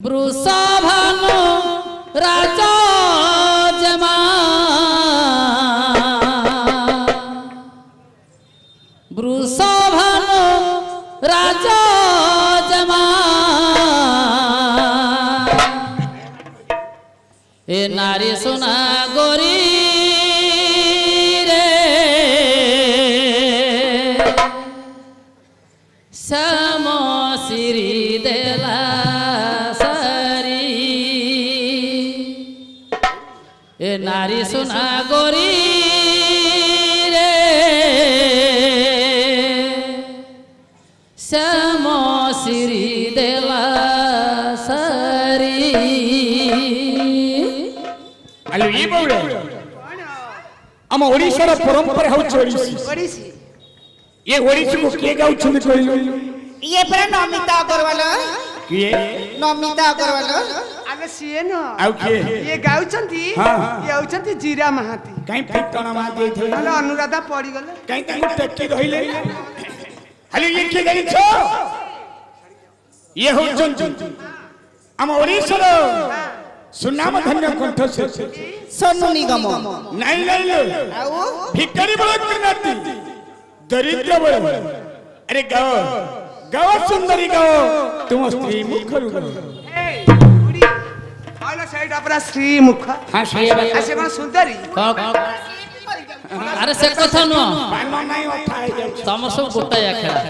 বৃষভানু রাজা জমা বৃষভানু রাজা জমা এ নারী সোনা গরি রে শ্যাম শ্রী দেলা এ নারী সোনা গরি রে শ্যাম শ্রী দেলা সারি আলো ই বউরে ଆମ ଓଡ଼ିଶାର ପରମ୍ପରା ହେଉଛି ଓଡ଼ିଶୀ ଏ ଓଡ଼ିଶୀକୁ କିଏ ଗାଉଛନ୍ତି କହିଲୁ? ये पर नमिता अग्रवाल କିଏ? नमिता अग्रवाल आगे सीए न ଆଉ କିଏ? ये गाउचंती हाँ। ये होचंती जीरा महाती କାଇଁ ଫିଟଣା ମା ଦେଇଥିଲେ? नले अनुराधा पड़ी गले କାଇଁ ତାଙ୍କୁ ଟେକି ରହିଲେ? ଆଲୋ ଇଏ କିଏ ଜାଣିଛ? ଇଏ ହେଉଛନ୍ତି ଆମ ଓଡ଼ିଶାର ସୁନାମ ଧନ୍ୟ କଣ୍ଠଶିଳ୍ପୀ सोनू निगम ନାଇଁ ନାଇଁ आउ ଭିକାରୀ ବଳ କରିନାହାନ୍ତି ଦରିଦ୍ର ବଳ ଆରେ ଗାଓ ଗାଓ ସୁନ୍ଦରୀ ଗାଓ ତୁମ ସ୍ତ୍ରୀ ମୁଖରୁ ଗାଓ उड़ी आला साइड अपना श्री मुख ହଁ ସିଏ ऐसे कौन सुंदरी আরে সে কথা নয় ପାନ ନାଇଁ ଅଠା ହେଇଯାଉଛି ତମ ସବୁ ଗୋଟାଏ ଆଖେଡ଼ା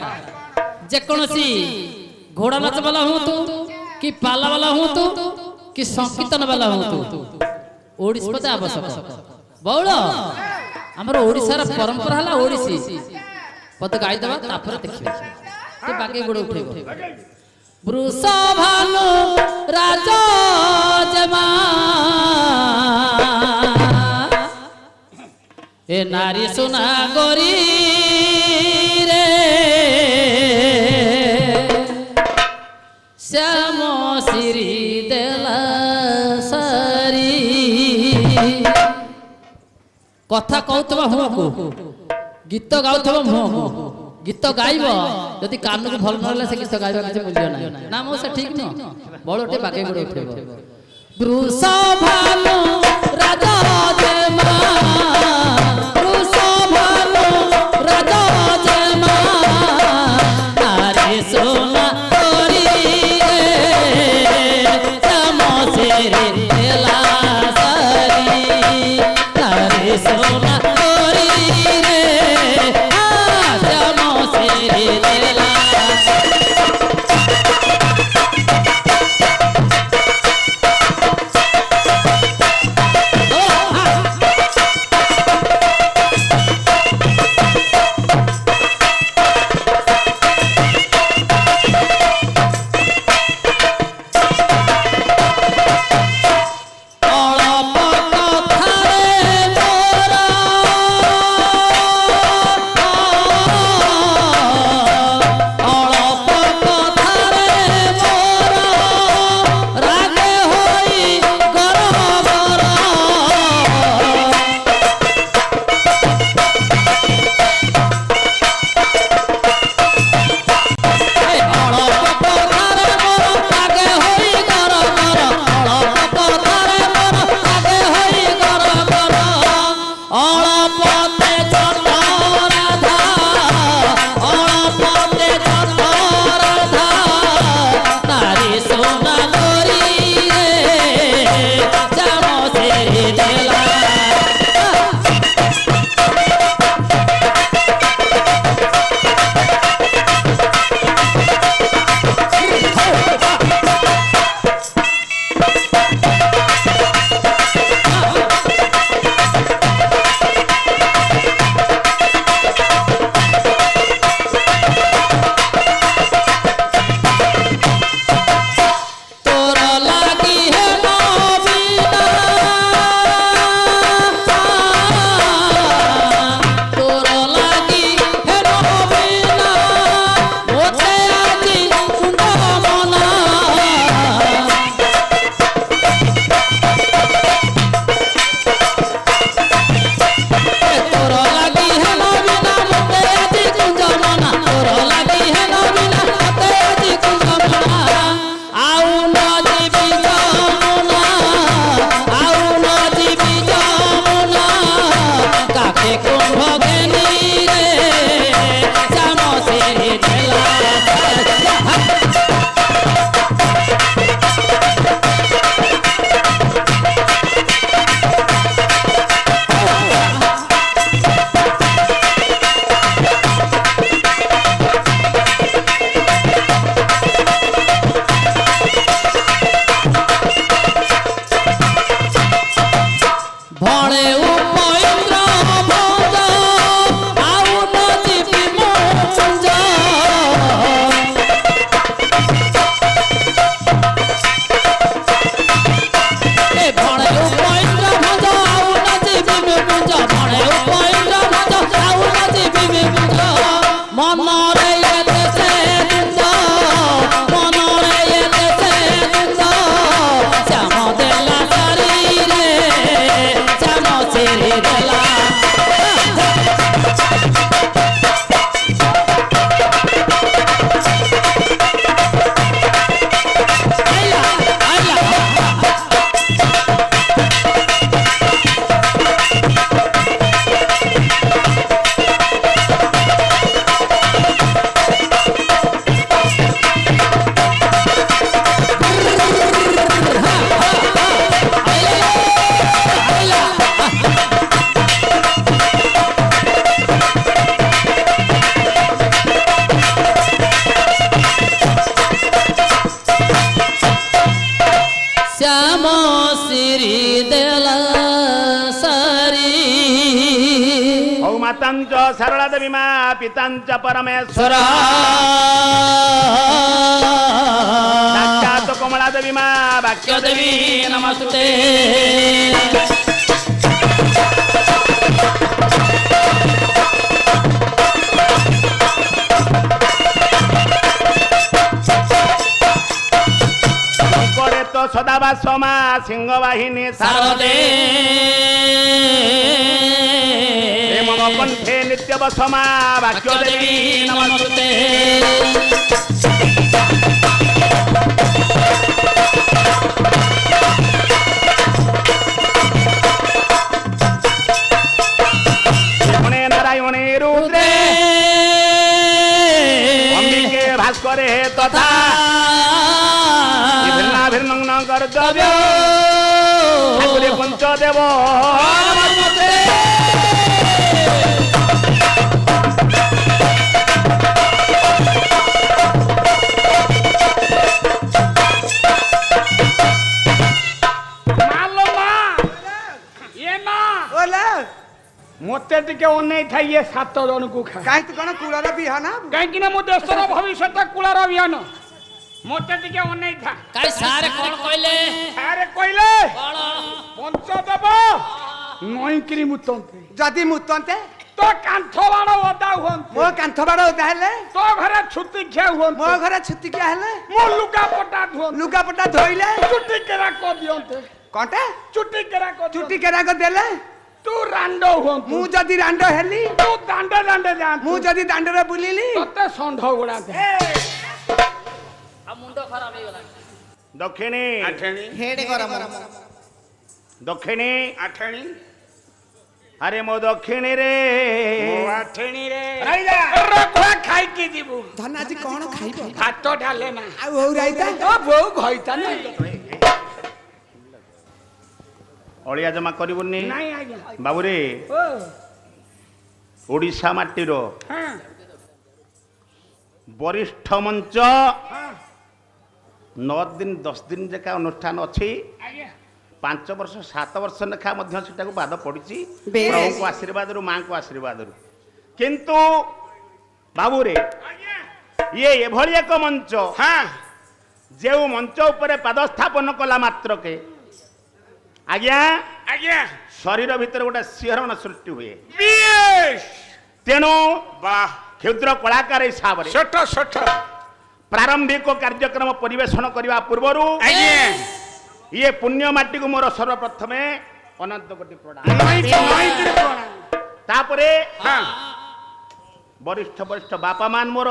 ଯେକୌଣସି ଘୋଡ଼ା ନାଚ ବାଲା ହୁଅନ୍ତୁ କି ପାଲା ବାଲା ହୁଅନ୍ତୁ କି ସଂକୀର୍ତ୍ତନ ବାଲା ହୁଅନ୍ତୁ ଓଡ଼ିଶୀ ପଦେ ଆବଶ୍ୟକ ବଉଳ ଆମର ଓଡ଼ିଶାର ପରମ୍ପରା ହେଲା ଓଡ଼ିଶୀ ପଦେ ଗାଇଦେବା ତାପରେ ଦେଖିବା ସେ ବାଗେଇ ଗୋଡ଼ ଉଠେଇବ ବୃଷଭାନୁ ରାଜା ଜମା এ নারী সোনা গরি রে শ্যাম শ্রী দেলা সারি কথা কৌথবা হুঁকু গীত গাউথবা মুহঁকু গীত গাইব যদি কানକୁ ଭଲ ନ ହେଲା ସେ ଗୀତ ଗାଇବା କିଛି ମୂଲ୍ୟ ନାହିଁ ନା ମୋ ସେ ଠିକ ନୁହଁ ବଳଟେ ବାଗେଇ ଗୋଡ଼ ଉଠେଇବ ବୃଷଭାନୁ ରାଜା ଜମା বৃষভানু রাজা জমা নারী সোনা গরি রে শ্যাম শ্রী দেলা সারি নারী সোনা গরি রে শ্যাম শ্রী দেলা श्याम श्री देला सारी हौ मातांच सरला देवी मा पितांच परमेश्वर साक्षात कमला देवी मा वाक्य देवी नमस्ते करे तो सदाबास मा सिंह बाहिनी शारदे हे मम कंठे नित्य बसमा वाक्य देवी नमस्ते मुने नारायणे रुद्रे अंबिके भास्करे तथा भिन्ना भिन्न कर्तव्य ठाकुरे पंचदेव नमस्ते बोला मते टिके अनै था ये 7 जन को खा काहे तू कोन कुळार बिहान काहेकि ना मो देशर भविष्य कुलार अभियान मते टिके अनै था काई सारे कोन कहले अरे कइले कोन पंचदेव नईकरी मुतंते जदी मुतंते तो कांथ बाण ओदा हुंते मो कांथ बाड़ ओदा हेले तो घरे छुट्टी खे हुंते मो घरे छुट्टी क्या हेले मो लुगा पटा धुंते लुगा पटा धोइले छुट्टी केरा को दियंते कोटे छुट्टी केरा को छुट्टी केरा को देले तू रांडो हुंते मु जदी रांडो हेली तू दांडे दांडे जा मु जदी दांडरे बुलिली तते संढ गुडा दे आ मुंडो खराब हे गला दक्षिणी आठणी हेड गरम दक्षिणी आठणी अरे मो दक्षिणी रे आठणी रे राइजा रखा खाई के जीबू धनाजी कोन खाइबो भात ढाले ना आ ओ राइता तो बहु घइता ना अलिया जमा करिबुनी नाही आज्ञा बाबू रे ओ ओडिशा माटीरो हां वरिष्ठ मंच हां 9 दिन 10 दिन जका अनुष्ठान अछि आज्ञा 5 वर्ष 7 वर्ष लेखा मध्य सेटाको बाद पड़िछि बेस। प्रभु को आशीर्वाद रु मां को आशीर्वाद रु किंतु बाबू रे ये एभली एक मंच हां जेउ मंच ऊपर पाद स्थापन कला मात्र के आज्ञा आज्ञा शरीर भीतर गोटे सिहरण सृष्टि हुए बीएस तेणु वाह क्षुद्र कलाकार हिसाब रे छोट छोट प्रारंभिक कार्यक्रम परिवेषण करने पूर्व आज्ञा ये पुण्य माटी को मोर सर्वप्रथमे अनंत कोटि प्रणाम नई तापरे हां वरिष्ठ वरिष्ठ बापा मान मोर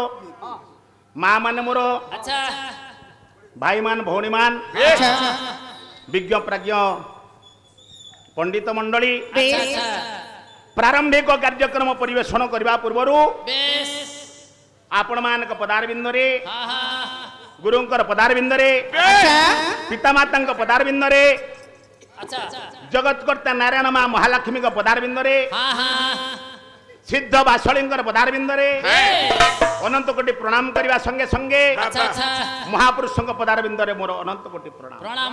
माँ मान मोर अच्छा भाई मान भौणी मान अच्छा विज्ञ प्राज्ञ पंडित मंडली अच्छा अच्छा प्रारंभिक कार्यक्रम परिवेषण करने पूर्व बेस आपण मानक पदारविंद रे हा हा गुरुंकर पदारविंद रे अच्छा पितामाता पदारविंद रे अच्छा जगतकर्ता नारायण माँ महालक्ष्मी पदारविंद रे हा हा सिद्ध बासळींकर पदारविंद रे अनंत कोटि प्रणाम करने संगे संगे अच्छा अच्छा महापुरुषों पदारविंद रे मोर अनंत कोटि प्रणाम प्रणाम